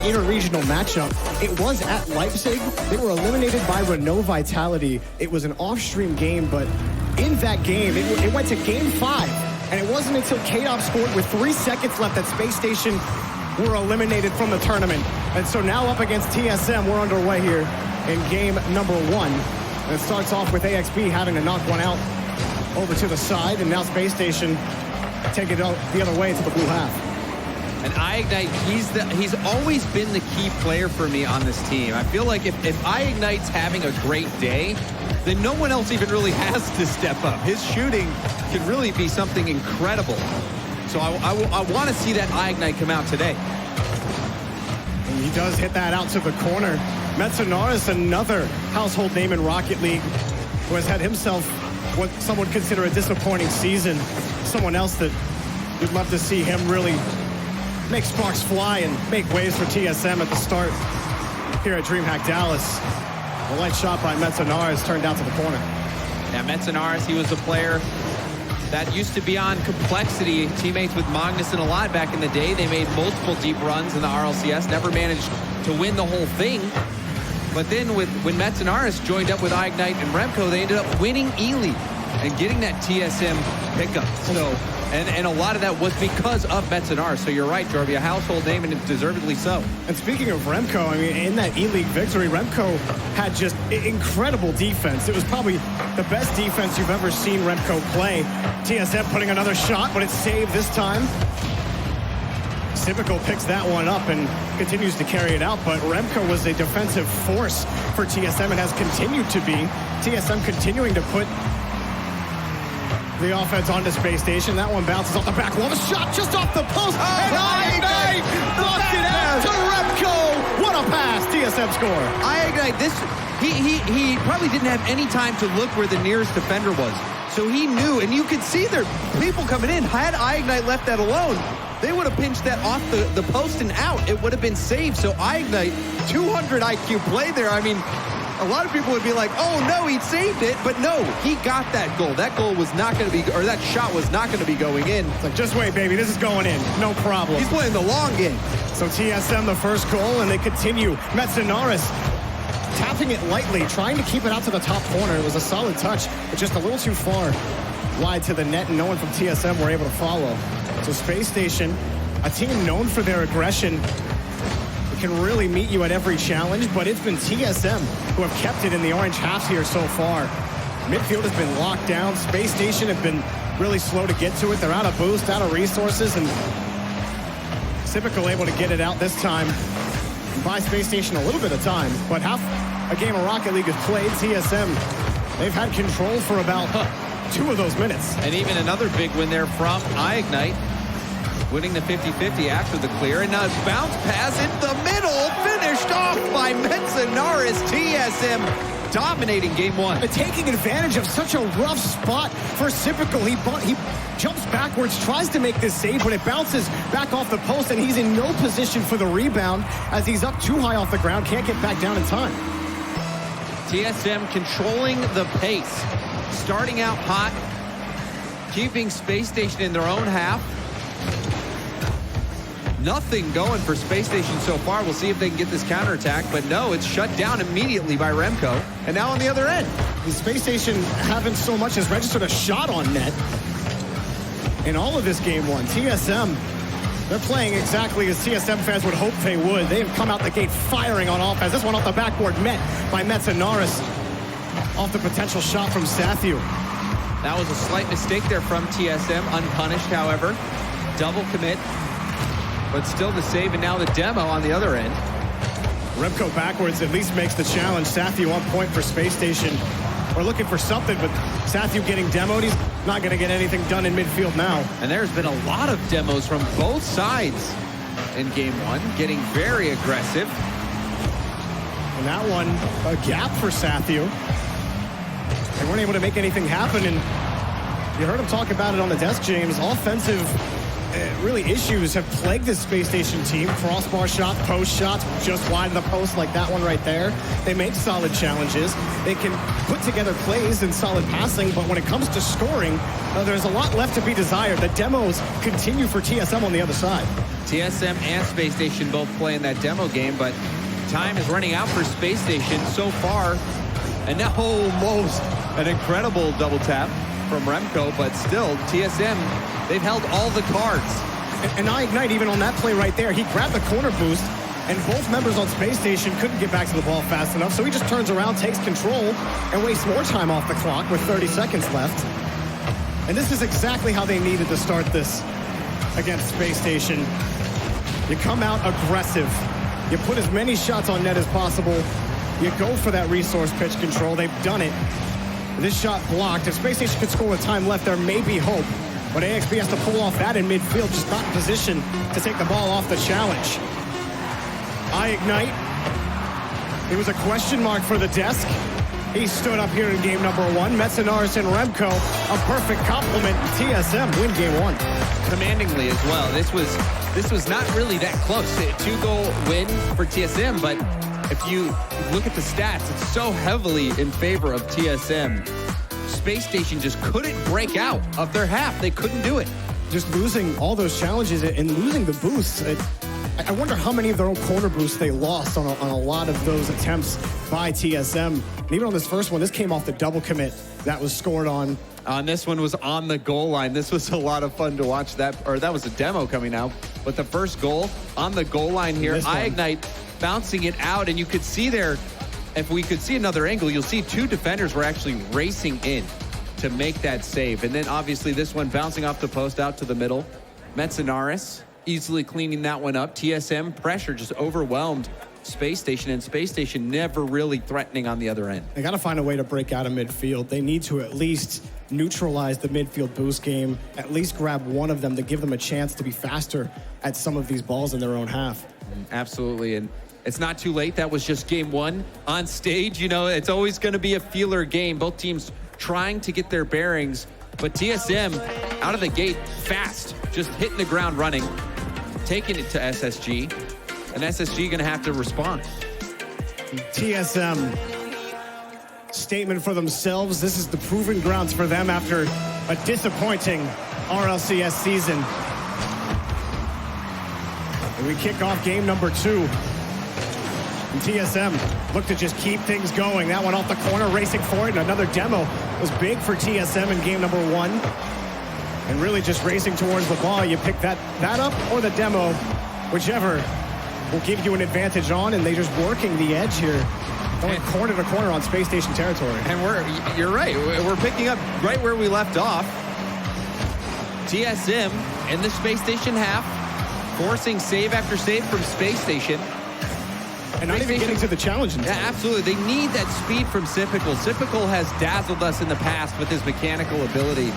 Interregional matchup. It was at Leipzig. They were eliminated by Renault Vitality. It was an off-stream game, but in that game, it went to game 5. And it wasn't until KDOP scored with 3 seconds left that Spacestation were eliminated from the tournament. And so now up against TSM, we're underway here in game number 1. And it starts off with AXB having to knock one out over to the side, and now Spacestation take it out the other way into the blue half. And iignite, he's always been the key player for me on this team. I feel like if iignite's having a great day, then no one else even really has to step up. His shooting can really be something incredible. So I want to see that iignite come out today. And he does hit that out to the corner. Metzenaris, another household name in Rocket League, who has had himself what some would consider a disappointing season. Someone else that you'd love to see him really make sparks fly and make waves for TSM at the start here at DreamHack Dallas. A light shot by Metzenaris turned out to the corner. Yeah, Metzenaris, he was a player that used to be on Complexity, teammates with Magnussen a lot back in the day. They made multiple deep runs in the RLCS, never managed to win the whole thing. But then when Metzenaris joined up with iignite and Remco, they ended up winning E-League and getting that TSM pickup. So, and a lot of that was because of Metzenaris. So you're right, Jorby, a household name, and deservedly so. And speaking of Remco, I mean, in that E-League victory, Remco had just incredible defense. It was probably the best defense you've ever seen Remco play. TSM putting another shot, but it's saved this time. Typical picks that one up and continues to carry it out, but Remco was a defensive force for TSM and has continued to be. TSM continuing to put the offense onto Spacestation. That one bounces off the back wall. The shot just off the post. And iignite knocked it out to Remco. What a pass. TSM score. iignite, he probably didn't have any time to look where the nearest defender was. So he knew, and you could see there people coming in. Had iignite left that alone, they would have pinched that off the post and out. It would have been saved. So iignite, 200 IQ play there. I mean, a lot of people would be like, oh no, he saved it. But no, he got that goal. That goal was not going to be, or that shot was not going to be going in. It's like, just wait, baby, this is going in. No problem. He's playing the long game. So TSM the first goal, and they continue. Metzenaris tapping it lightly, trying to keep it out to the top corner. It was a solid touch, but just a little too far wide to the net, and no one from TSM were able to follow. So Spacestation, a team known for their aggression, can really meet you at every challenge, but it's been TSM who have kept it in the orange halves here so far. Midfield has been locked down. Spacestation have been really slow to get to it. They're out of boost, out of resources, and Typical able to get it out this time. Buy Spacestation a little bit of time, but half a game of Rocket League is played. TSM, they've had control for about 2 of those minutes. And even another big win there from iignite, winning the 50-50 after the clear. And now it's bounce pass in the middle, finished off by Metzenaris. TSM dominating game 1. Taking advantage of such a rough spot for Typical. He jumps backwards, tries to make this save, but it bounces back off the post, and he's in no position for the rebound as he's up too high off the ground, can't get back down in time. TSM controlling the pace, starting out hot, keeping Spacestation in their own half. Nothing going for Spacestation so far. We'll see if they can get this counterattack, but no, it's shut down immediately by Remco. And now on the other end, the Spacestation haven't so much as registered a shot on net in all of this game 1. TSM, they're playing exactly as TSM fans would hope they would. They've come out the gate firing on offense. This one off the backboard met by Metzenaris off the potential shot from Sathu. That was a slight mistake there from TSM, unpunished, however. Double commit, but still the save, and now the demo on the other end. Remco backwards at least makes the challenge. Sathu on point for Spacestation. We're looking for something, but Sathu getting demoed. He's not going to get anything done in midfield now. And there's been a lot of demos from both sides in game 1, getting very aggressive. And that one, a gap for Sathu. They weren't able to make anything happen, and you heard him talk about it on the desk, James. Offensive really issues have plagued this Space Station team. Crossbar shot, post shots, just wide of the post like that one right there. They make solid challenges. They can put together plays and solid passing, but when it comes to scoring, there's a lot left to be desired. The demos continue for TSM on the other side. TSM and Space Station both playing that demo game, but time is running out for Space Station so far. And now almost an incredible double tap from Remco, but still, TSM, they've held all the cards. And iGnite, even on that play right there, he grabbed the corner boost, and both members on Space Station couldn't get back to the ball fast enough, so he just turns around, takes control, and wastes more time off the clock with 30 seconds left. And this is exactly how they needed to start this against Space Station. You come out aggressive. You put as many shots on net as possible. You go for that resource pitch control. They've done it. This shot blocked. If Space Station could score with time left, there may be hope. But AXB has to pull off that in midfield, just not in position to take the ball off the challenge. iGnite. It was a question mark for the desk. He stood up here in game number 1. Metzenaris and Remco, a perfect complement. TSM win game 1. Commandingly as well. This was not really that close. A 2-goal win for TSM, but if you look at the stats, it's so heavily in favor of TSM. Space Station just couldn't break out of their half. They couldn't do it. Just losing all those challenges and losing the boosts. I wonder how many of their own corner boosts they lost on a lot of those attempts by TSM. And even on this first one, this came off the double commit that was scored on. This one was on the goal line. This was a lot of fun to watch that, or that was a demo coming out. But the first goal on the goal line here, iGnite bouncing it out, and you could see there, if we could see another angle, you'll see 2 defenders were actually racing in to make that save. And then obviously this one bouncing off the post out to the middle. Metzenaris easily cleaning that one up. TSM pressure just overwhelmed Space Station, and Space Station never really threatening on the other end. They got to find a way to break out of midfield. They need to at least neutralize the midfield boost game, at least grab one of them to give them a chance to be faster at some of these balls in their own half. Absolutely, and it's not too late. That was just game 1 on stage. You know, it's always going to be a feeler game. Both teams trying to get their bearings, but TSM out of the gate fast, just hitting the ground running, taking it to SSG, and SSG going to have to respond. TSM, statement for themselves. This is the proving grounds for them after a disappointing RLCS season. And we kick off game number 2. And TSM look to just keep things going. That one off the corner, racing for it. And another demo was big for TSM in game number 1. And really just racing towards the ball. You pick that up or the demo, whichever will give you an advantage on. And they just working the edge here, going corner to corner on Space Station territory. And you're right. We're picking up right where we left off. TSM in the Space Station half, forcing save after save from Space Station. And not even getting to the challenge. Yeah, absolutely. They need that speed from Sypical. Sypical has dazzled us in the past with his mechanical ability,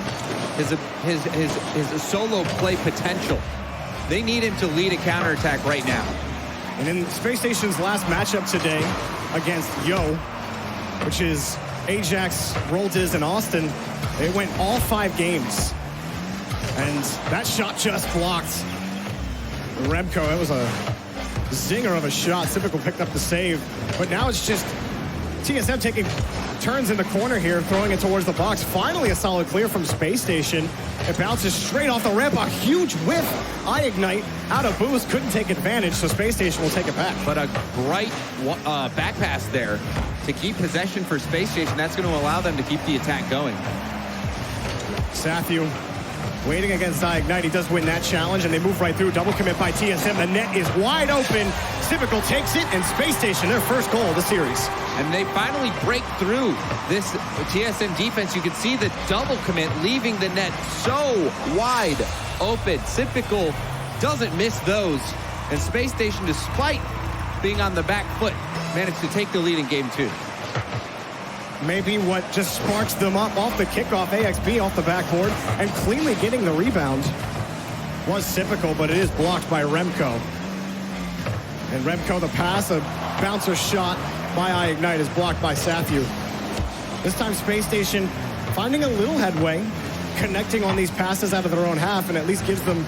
his solo play potential. They need him to lead a counterattack right now. And in Space Station's last matchup today against Yo, which is Ajax, Roldiz, and Austin, they went all 5 games. And that shot just blocked. Remco, it was a zinger of a shot. Sypical picked up the save. But now it's just TSM taking turns in the corner here, throwing it towards the box. Finally a solid clear from Space Station. It bounces straight off the ramp. A huge whiff. iGnite out of boost. Couldn't take advantage, so Space Station will take it back. But a bright back pass there to keep possession for Space Station. That's going to allow them to keep the attack going. Sathu waiting against iGnite. He does win that challenge, and they move right through. Double commit by TSM. The net is wide open. Sypical takes it, and Space Station, their first goal of the series. And they finally break through this TSM defense. You can see the double commit leaving the net so wide open. Sypical doesn't miss those. And Space Station, despite being on the back foot, managed to take the lead in game 2. Maybe what just sparks them up off the kickoff, AXB off the backboard, and cleanly getting the rebound was Sypical, but it is blocked by Remco. And Remco, the pass, a bouncer shot by iGnite is blocked by Sathu. This time Space Station finding a little headway, connecting on these passes out of their own half, and at least gives them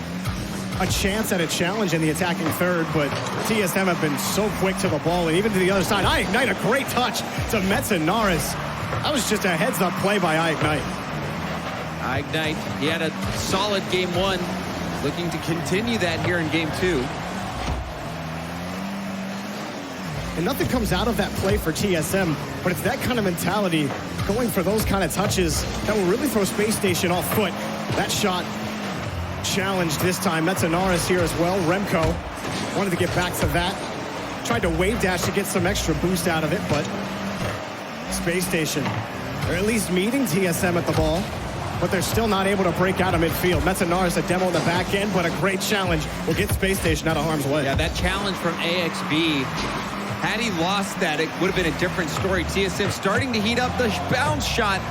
a chance at a challenge in the attacking third, but TSM have been so quick to the ball, and even to the other side. iGnite, a great touch to Metzenaris. That was just a heads-up play by iGnite. iGnite, he had a solid game one, looking to continue that here in game two. And nothing comes out of that play for TSM, but it's that kind of mentality, going for those kind of touches that will really throw Space Station off foot. That shot challenged this time. Metzenaris here as well. Remco wanted to get back to that. Tried to wave dash to get some extra boost out of it, but Space Station, they're at least meeting TSM at the ball, but they're still not able to break out of midfield. Metzenaris, a demo in the back end, but a great challenge will get Space Station out of harm's way. Yeah, that challenge from AXB, had he lost that, it would have been a different story. TSM starting to heat up. The bounce shot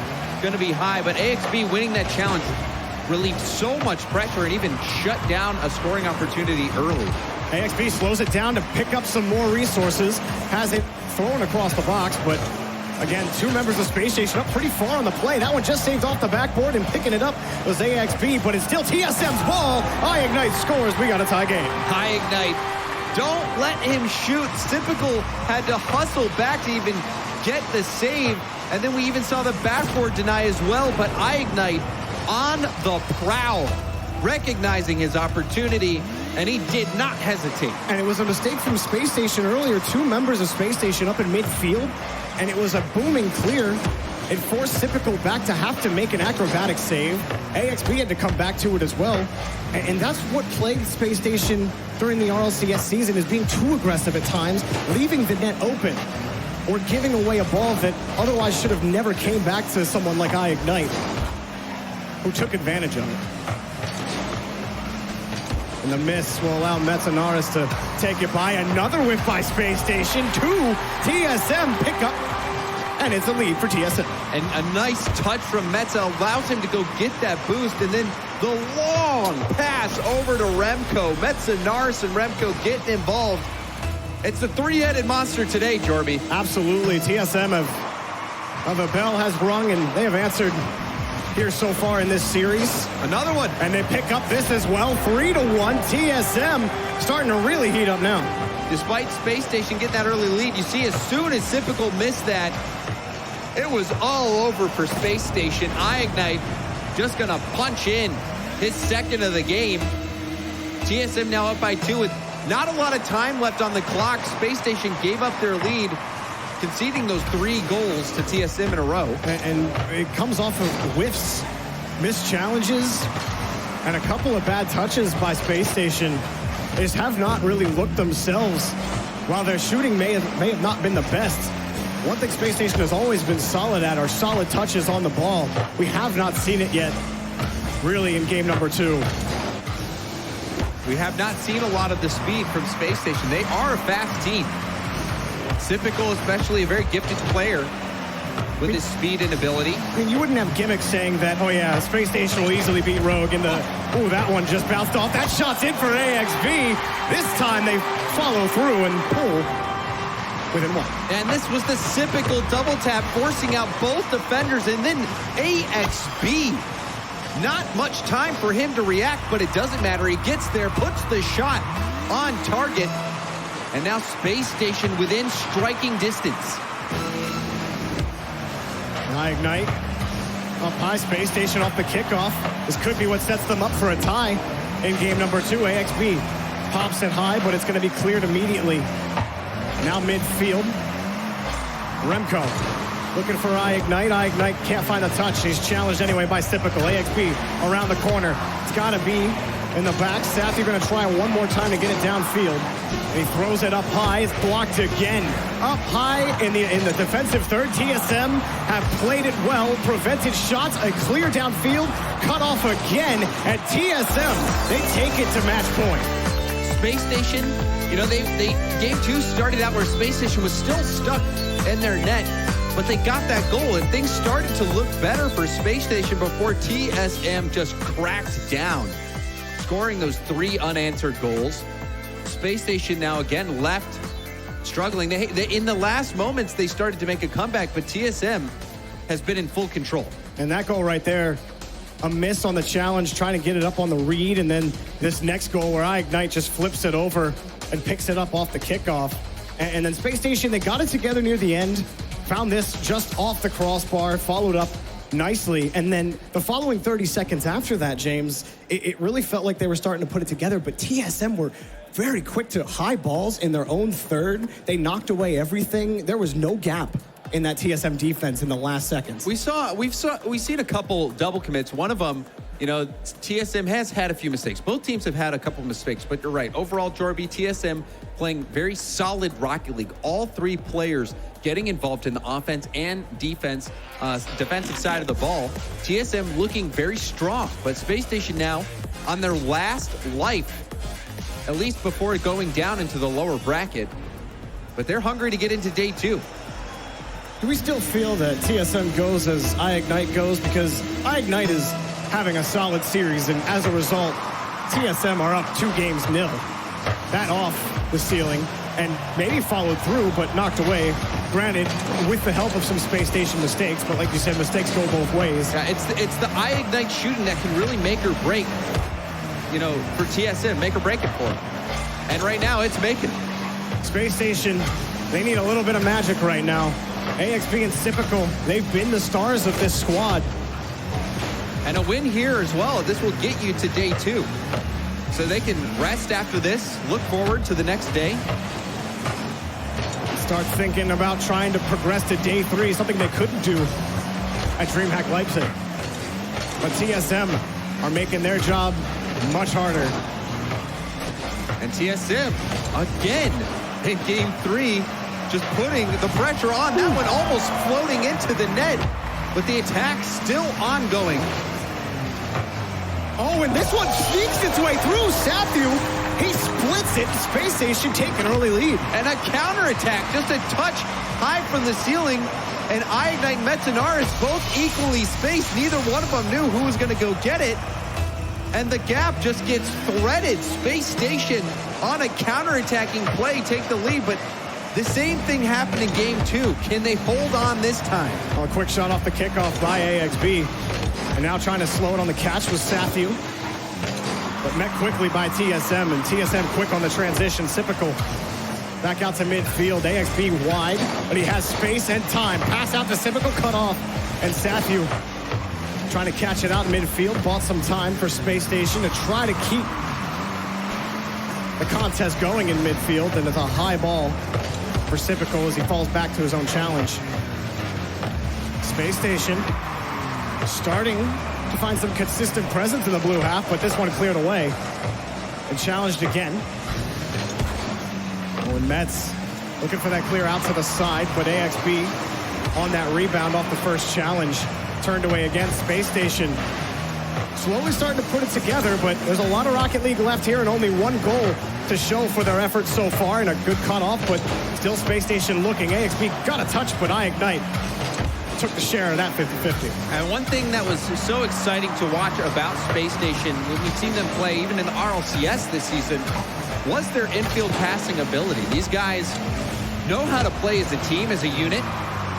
going to be high, but AXB winning that challenge relieved so much pressure and even shut down a scoring opportunity early. AXB slows it down to pick up some more resources, has it thrown across the box, but again, two members of Space Station up pretty far on the play. That one just saved off the backboard, and picking it up was AXB, but it's still TSM's ball. iGnite scores. We got a tie game. iGnite, don't let him shoot. Typical had to hustle back to even get the save, and then we even saw the backboard deny as well, but iGnite on the prowl, recognizing his opportunity, and he did not hesitate. And it was a mistake from Space Station earlier. Two members of Space Station up in midfield, and it was a booming clear. It forced Typical back to have to make an acrobatic save. AXB had to come back to it as well. And that's what plagued Space Station during the RLCS season, is being too aggressive at times, leaving the net open, or giving away a ball that otherwise should have never came back to someone like iGnite, who took advantage of it. And the miss will allow Metzenaris to take it by. Another whiff by Space Station. Two TSM pick up, and it's a lead for TSM. And a nice touch from Metza allows him to go get that boost, and then the long pass over to Remco. Metzenaris and Remco getting involved. It's the three-headed monster today, Jorby. Absolutely. TSM of a bell has rung, and they have answered here so far in this series. Another one. And they pick up this as well. 3-1. TSM starting to really heat up now. Despite Space Station getting that early lead, you see as soon as Typical missed that, it was all over for Space Station. iGnite just gonna punch in his second of the game. TSM now up by 2 with not a lot of time left on the clock. Space Station gave up their lead, conceding those 3 goals to TSM in a row. And it comes off of whiffs, missed challenges, and a couple of bad touches by Space Station. They just have not really looked themselves. While their shooting may have not been the best, one thing Space Station has always been solid at are solid touches on the ball. We have not seen it yet, really, in game number 2. We have not seen a lot of the speed from Space Station. They are a fast team. Typical, especially a very gifted player with his speed and ability. I mean, you wouldn't have gimmicks saying that, oh yeah, Space Station will easily beat Rogue in the, oh, that one just bounced off. That shot's in for AXB. This time they follow through and pull within 1. And this was the typical double tap, forcing out both defenders, and then AXB. Not much time for him to react, but it doesn't matter. He gets there, puts the shot on target, and now Space Station within striking distance. iGnite up high. Space Station off the kickoff. This could be what sets them up for a tie in game number 2. AXB pops it high, but it's going to be cleared immediately. Now midfield. Remco looking for iGnite. iGnite can't find a touch. He's challenged anyway by Typical. AXB around the corner. It's got to be in the back. Safi going to try one more time to get it downfield. And he throws it up high. It's blocked again. Up high in the defensive third. TSM have played it well, prevented shots, a clear downfield, cut off again. At TSM, they take it to match point. Space Station, you know, game 2 started out where Space Station was still stuck in their net, but they got that goal, and things started to look better for Space Station before TSM just cracked down, scoring those 3 unanswered goals. Space Station now again left struggling. They in the last moments they started to make a comeback, but TSM has been in full control. And that goal right there a miss on the challenge, trying to get it up on the read, and then this next goal where iGNITE just flips it over and picks it up off the kickoff. And then Spacestation, they got it together near the end, found this just off the crossbar, followed up nicely, and then the following 30 seconds after that, James, it really felt like they were starting to put it together, but TSM were very quick to high balls in their own third. They knocked away everything. There was no gap in that TSM defense in the last seconds. We've seen a couple double commits. One of them, you know, TSM has had a few mistakes. Both teams have had a couple mistakes, but you're right. Overall, Jorby, TSM playing very solid Rocket League. All three players getting involved in the offense and defense, defensive side of the ball. TSM looking very strong, but Spacestation now on their last life, at least before going down into the lower bracket. But they're hungry to get into day two. Do we still feel that TSM goes as iGNITE goes? Because iGNITE is having a solid series, and as a result, TSM are up 2-0. That off the ceiling, and maybe followed through, but knocked away. Granted, with the help of some Spacestation mistakes, but like you said, mistakes go both ways. Yeah, it's the iGNITE shooting that can really make or break, you know, for TSM, make or break it for them. And right now, it's making it. Spacestation, they need a little bit of magic right now. AXB and Sypical, they've been the stars of this squad. And a win here as well. This will get you to day two. So they can rest after this, look forward to the next day. Start thinking about trying to progress to day three, something they couldn't do at DreamHack Leipzig. But TSM are making their job much harder. And TSM, again, in game three, just putting the pressure on. That one almost floating into the net, but the attack still ongoing. Oh, and this one sneaks its way through. Sathu, he splits it. Spacestation take an early lead. And a counterattack, just a touch high from the ceiling. And iGNITE and Metanaris both equally spaced. Neither one of them knew who was going to go get it. And the gap just gets threaded. Spacestation on a counterattacking play take the lead, but the same thing happened in game two. Can they hold on this time? Well, a quick shot off the kickoff by AXB. And now trying to slow it on the catch was Sathu. But met quickly by TSM, and TSM quick on the transition. Sypical back out to midfield. AXB wide, but he has space and time. Pass out to Sypical, cut off. And Sathu trying to catch it out in midfield. Bought some time for Spacestation to try to keep the contest going in midfield. And it's a high ball for Sypical as he falls back to his own challenge. Spacestation starting to find some consistent presence in the blue half, but this one cleared away and challenged again. Oh, and Mets looking for that clear out to the side, but AXB on that rebound off the first challenge turned away again. Spacestation slowly starting to put it together, but there's a lot of Rocket League left here and only one goal to show for their efforts so far, and a good cutoff, but still Spacestation looking. AXB got a touch, but iGNITE took the share of that 50-50. And one thing that was so exciting to watch about Spacestation when we've seen them play even in the RLCS this season was their infield passing ability. These guys know how to play as a team, as a unit,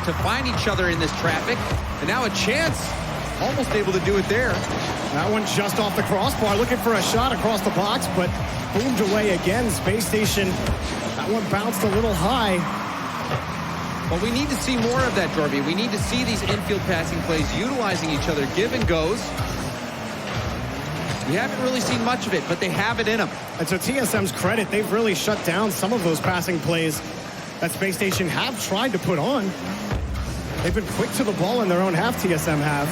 to find each other in this traffic, and now a chance, almost able to do it there. That one just off the crossbar, looking for a shot across the box, but boomed away again. Spacestation, that one bounced a little high. But we need to see more of that, Jorby. We need to see these infield passing plays utilizing each other, give and goes. We haven't really seen much of it, but they have it in them. And to TSM's credit, they've really shut down some of those passing plays that Spacestation have tried to put on. They've been quick to the ball in their own half, TSM have.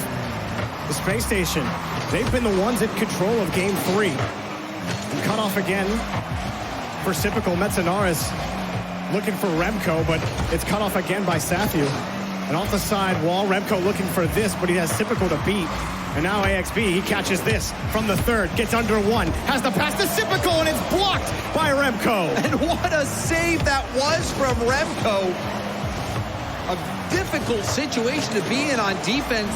The Spacestation, they've been the ones in control of game three. And cut off again for Sypical. Metanaris looking for Remco, but it's cut off again by Sathu. And off the side wall, Remco looking for this, but he has Sypical to beat. And now AXB, he catches this from the third, gets under one, has the pass to Sypical, and it's blocked by Remco. And what a save that was from Remco. A difficult situation to be in on defense,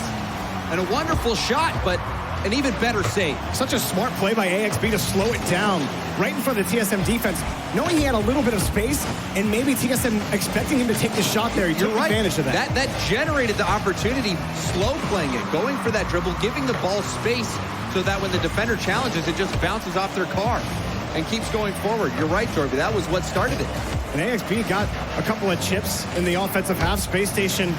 and a wonderful shot, but an even better save. Such a smart play by AXB to slow it down right in front of the TSM defense, knowing he had a little bit of space and maybe TSM expecting him to take the shot there. He took advantage of that. That generated the opportunity, slow playing it, going for that dribble, giving the ball space so that when the defender challenges, it just bounces off their car and keeps going forward. You're right, Jorby. That was what started it. And AXB got a couple of chips in the offensive half. Space Station,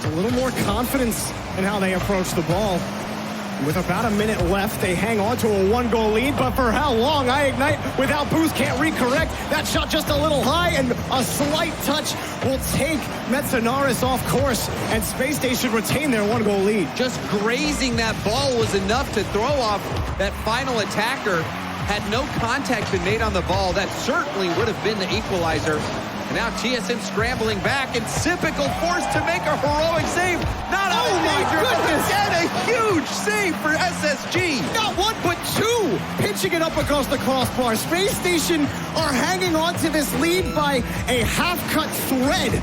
a little more confidence in how they approach the ball. With about a minute left, they hang on to a 1-goal lead, but for how long? ignite without boost, can't recorrect. That shot just a little high, and a slight touch will take Metzenaris off course, and Space Station retain their 1-goal lead. Just grazing that ball was enough to throw off that final attacker. Had no contact been made on the ball, that certainly would have been the equalizer. And now TSM scrambling back, and Sypical forced to make a heroic save. Not out of danger, but again, a huge save for SSG. Not one, but two, pitching it up across the crossbar. Space Station are hanging on to this lead by a half-cut thread.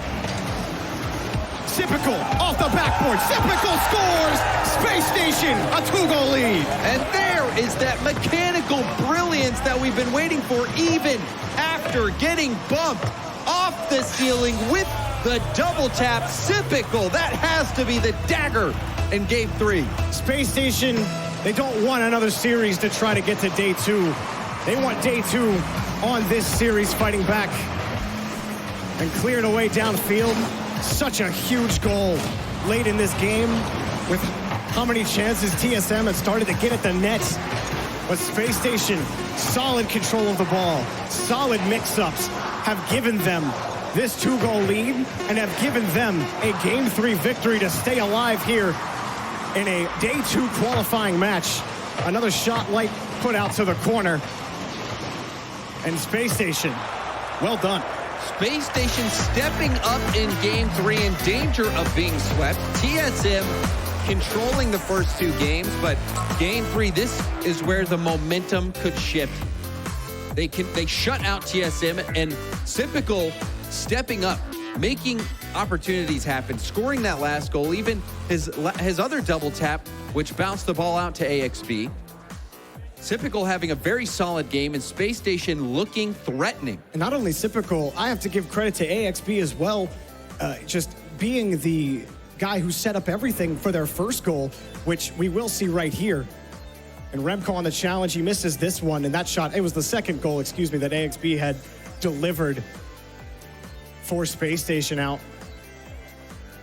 Sypical off the backboard. Sypical scores. Space Station, a 2-goal lead. And there is that mechanical brilliance that we've been waiting for, even after getting bumped off the ceiling with the double tap. Sypical, that has to be the dagger in game 3. Space Station, they don't want another series to try to get to day 2. They want day 2 on this series, fighting back and cleared away downfield. Such a huge goal late in this game, with how many chances TSM had started to get at the net. But Space Station, solid control of the ball, solid mix-ups, have given them this 2-goal lead and have given them a Game 3 victory to stay alive here in a Day 2 qualifying match. Another shot light put out to the corner. And Space Station, well done. Space Station stepping up in game 3 in danger of being swept. TSM controlling the first 2 games, but game 3, this is where the momentum could shift. They shut out TSM, and Sypical stepping up, making opportunities happen, scoring that last goal, even his other double tap, which bounced the ball out to AXB. Sypical having a very solid game, and Space Station looking threatening. And not only Sypical, I have to give credit to AXB as well, just being the guy who set up everything for their first goal, which we will see right here. And Remco on the challenge, he misses this one, and that shot, it was the second goal, that AXB had delivered for Space Station out.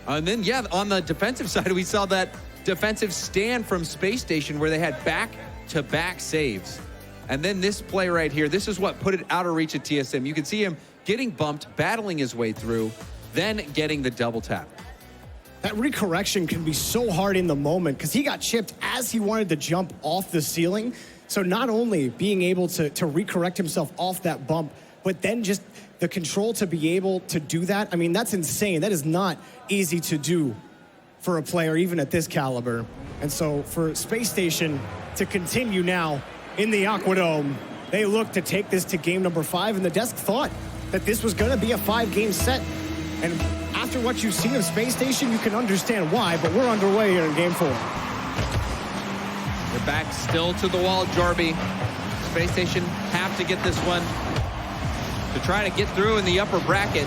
And then, yeah, on the defensive side, we saw that defensive stand from Space Station where they had back-to-back saves. And then this play right here, this is what put it out of reach of TSM. You can see him getting bumped, battling his way through, then getting the double tap. That recorrection can be so hard in the moment because he got chipped as he wanted to jump off the ceiling. So not only being able to recorrect himself off that bump, but then just the control to be able to do that. I mean, that's insane. That is not easy to do for a player, even at this caliber. And so for Space Station to continue now in the Aquadome, they look to take this to game number 5, and the desk thought that this was going to be a 5-game set. And after what you've seen of Space Station, you can understand why, but we're underway here in game 4. They're back still to the wall, Jorby. Space Station have to get this one to try to get through in the upper bracket.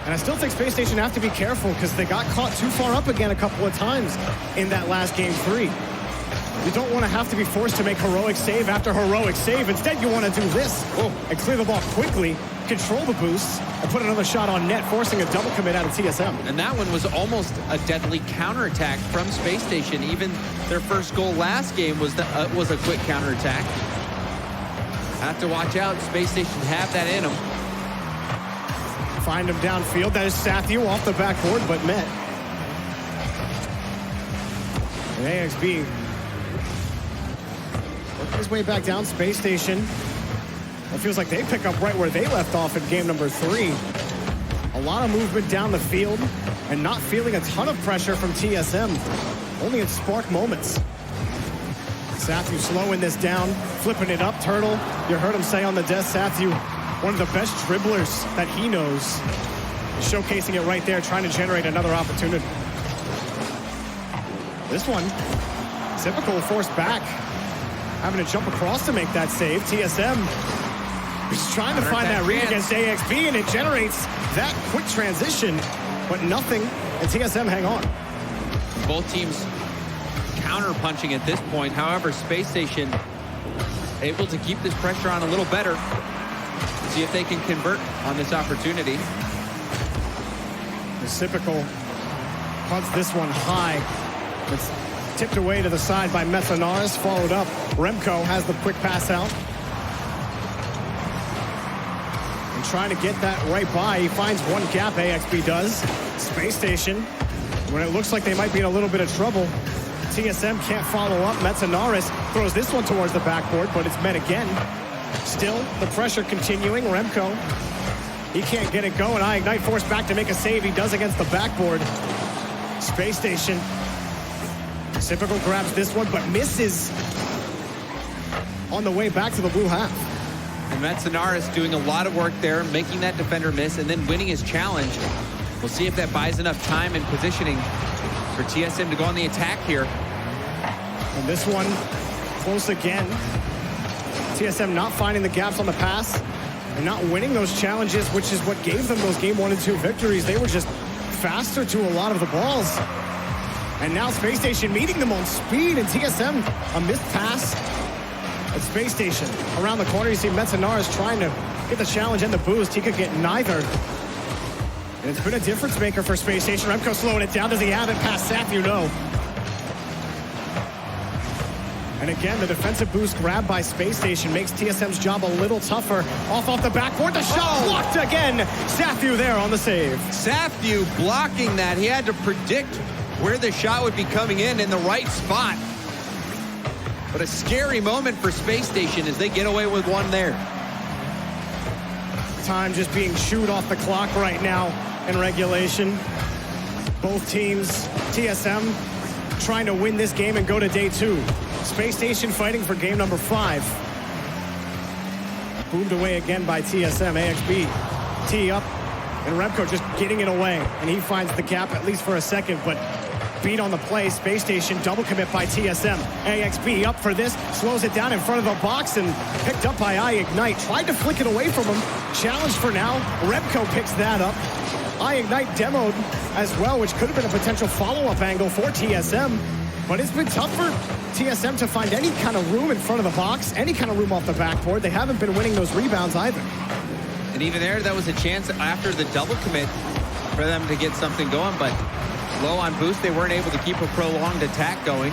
And I still think Space Station have to be careful because they got caught too far up again a couple of times in that last game 3. You don't want to have to be forced to make heroic save after heroic save. Instead, you want to do this and clear the ball quickly, control the boosts, and put another shot on net, forcing a double commit out of TSM. And that one was almost a deadly counterattack from Space Station. Even their first goal last game was a quick counterattack. Have to watch out. Space Station have that in them. Find him downfield. That is Sathu off the backboard, but met. And AXB working his way back down. Space Station. It feels like they pick up right where they left off in game number 3. A lot of movement down the field and not feeling a ton of pressure from TSM. Only in spark moments. Sathu slowing this down, flipping it up. Turtle, you heard him say on the desk, Sathu, one of the best dribblers that he knows. Showcasing it right there, trying to generate another opportunity. This one Typical forced back. Having to jump across to make that save. TSM is trying to find that read against AXB, and it generates that quick transition, but nothing, and TSM hang on. Both teams counter-punching at this point. However, Spacestation able to keep this pressure on a little better. See if they can convert on this opportunity. Reciprocal punts this one high. It's tipped away to the side by Metanaris, followed up. Remco has the quick pass out. And trying to get that right by. He finds one gap, AXB does. Spacestation, when it looks like they might be in a little bit of trouble, TSM can't follow up. Metanaris throws this one towards the backboard, but it's met again. Still, the pressure continuing. Remco, he can't get it going. ignite forced back to make a save. He does against the backboard. Spacestation. Typical grabs this one, but misses on the way back to the blue half. And Metanaris doing a lot of work there, making that defender miss, and then winning his challenge. We'll see if that buys enough time and positioning for TSM to go on the attack here. And this one, close again. TSM not finding the gaps on the pass and not winning those challenges, which is what gave them those game 1 and 2 victories. They were just faster to a lot of the balls. And now Spacestation meeting them on speed, and TSM a missed pass. At Spacestation around the corner, you see Metanaris trying to get the challenge and the boost. He could get neither. And it's been a difference maker for Spacestation. Remco slowing it down. Does he have it past Saphu? No. And again, the defensive boost grabbed by Spacestation makes TSM's job a little tougher. Off the backboard, the shot blocked again. Saphu there on the save. Saphu blocking that. He had to predict where the shot would be coming in the right spot. But a scary moment for Spacestation as they get away with one there. Time just being chewed off the clock right now in regulation. Both teams, TSM, trying to win this game and go to day 2. Spacestation fighting for game number 5. Boomed away again by TSM. AXB tee up, and Remco just getting it away. And he finds the gap at least for a second, but beat on the play. Spacestation double commit by TSM. AXB up for this, slows it down in front of the box and picked up by ignite. Tried to flick it away from him. Challenge for now. Remco picks that up. ignite demoed as well, which could have been a potential follow-up angle for TSM. But it's been tough for TSM to find any kind of room in front of the box, any kind of room off the backboard. They haven't been winning those rebounds either. And even there, that was a chance after the double commit for them to get something going, but low on boost, they weren't able to keep a prolonged attack going.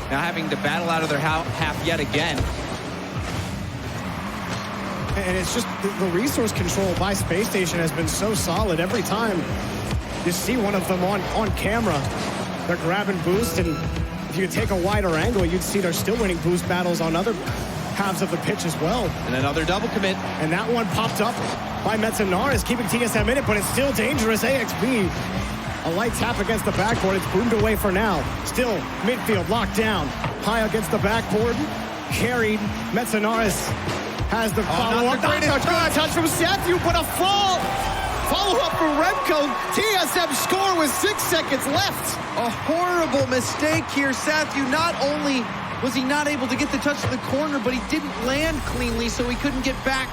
Now having to battle out of their half yet again. And it's just the resource control by Spacestation has been so solid. Every time you see one of them on camera, they're grabbing boost, and if you could take a wider angle, you'd see they're still winning boost battles on other halves of the pitch as well. And another double commit. And that one popped up by Metanaris, keeping TSM in it, but it's still dangerous. AXB, a light tap against the backboard. It's boomed away for now. Still midfield locked down. High against the backboard. Carried. Metanaris has the follow-up. Good touch from Saphu, but a fall. Follow-up from Remco. TSM score with 6 seconds left. A horrible mistake here. Saphu, not only was he not able to get the touch to the corner, but he didn't land cleanly, so he couldn't get back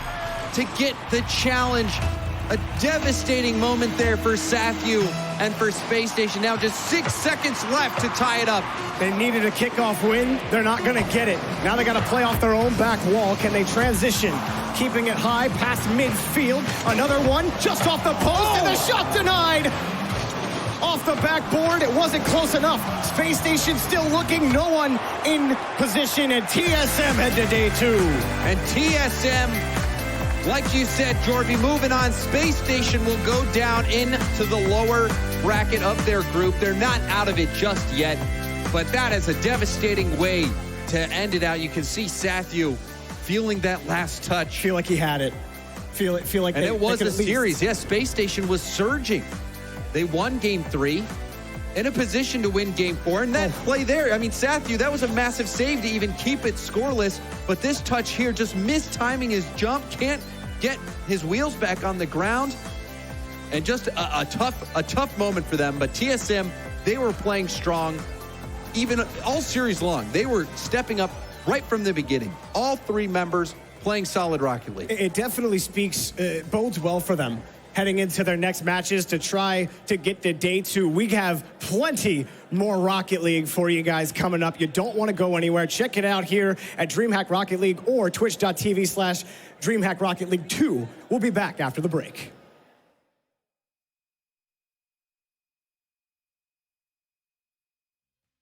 to get the challenge. A devastating moment there for Saphu and for Spacestation. Now just 6 seconds left to tie it up. They needed a kickoff win. They're not going to get it. Now they got to play off their own back wall. Can they transition? Keeping it high past midfield. Another one just off the post, and the shot denied. Off the backboard, it wasn't close enough. Spacestation still looking, no one in position, and TSM head to day 2. And TSM, like you said, Jorby, moving on. Spacestation will go down into the lower bracket of their group. They're not out of it just yet, but that is a devastating way to end it out. You can see Saphu feeling that last touch. Feel like he had it. Feel like and it was a series. Yes, Spacestation was surging. They won game 3, in a position to win game 4, and that play there, I mean, Saphu, that was a massive save to even keep it scoreless, but this touch here, just mistiming his jump, can't get his wheels back on the ground, and just a tough moment for them. But TSM, they were playing strong. even all series long, they were stepping up right from the beginning. All three members playing solid Rocket League. It definitely bodes well for them heading into their next matches to try to get to day 2. We have plenty more Rocket League for you guys coming up. You don't want to go anywhere. Check it out here at DreamHack Rocket League or twitch.tv/DreamHack Rocket League 2. We'll be back after the break.